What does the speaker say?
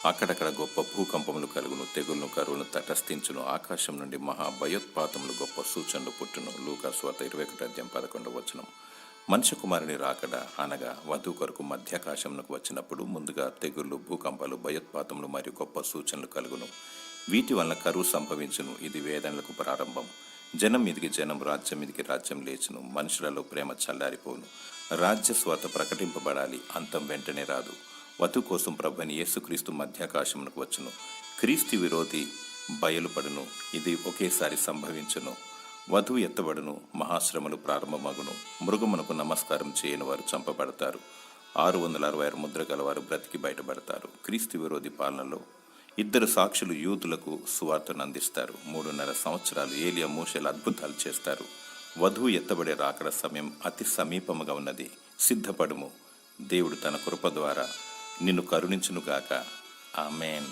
అక్కడక్కడ గొప్ప భూకంపములు కలుగును, తెగులను, కరువును తటస్థించును. ఆకాశం నుండి మహా భయోత్పాతములు, గొప్ప సూచనలు పుట్టును. లూకా సువార్త 21:11. మనుష్య కుమారుని రాకడ అనగా వధువు కొరకు మధ్యాకాశమునకు వచ్చినప్పుడు ముందుగా తెగుళ్ళు, భూకంపాలు, భయోత్పాతములు మరియు గొప్ప సూచనలు కలుగును. వీటి వలన కరువు సంభవించును. ఇది వేదనలకు ప్రారంభం. జనం మీదికి జనం, రాజ్యం మీదికి రాజ్యం లేచును. మనుషులలో ప్రేమ చల్లారిపోను. రాజ్య స్వాత ప్రకటింపబడాలి, అంతం వెంటనే రాదు. వధువు కోసం ప్రభువైన యేసుక్రీస్తు మధ్యాకాశమునకు వచ్చును. క్రీస్తు విరోధి బయలుపడును. ఇది ఒకేసారి సంభవించును. వధువు ఎత్తబడును. మహాశ్రమలు ప్రారంభమగును. మృగమునకు నమస్కారం చేయని వారు చంపబడతారు. 666 ముద్ర గలవారు బ్రతికి బయటపడతారు. క్రీస్తు విరోధి పాలనలో 2 సాక్షులు యూదులకు సువార్తను అందిస్తారు. 3.5 సంవత్సరాలు ఏలియా, మోషేలు అద్భుతాలు చేస్తారు. వధువు ఎత్తబడే రాకడ సమయం అతి సమీపముగా ఉన్నది. సిద్ధపడుము. దేవుడు తన కృప ద్వారా నిన్ను కరుణించునుగాక. ఆమేన్.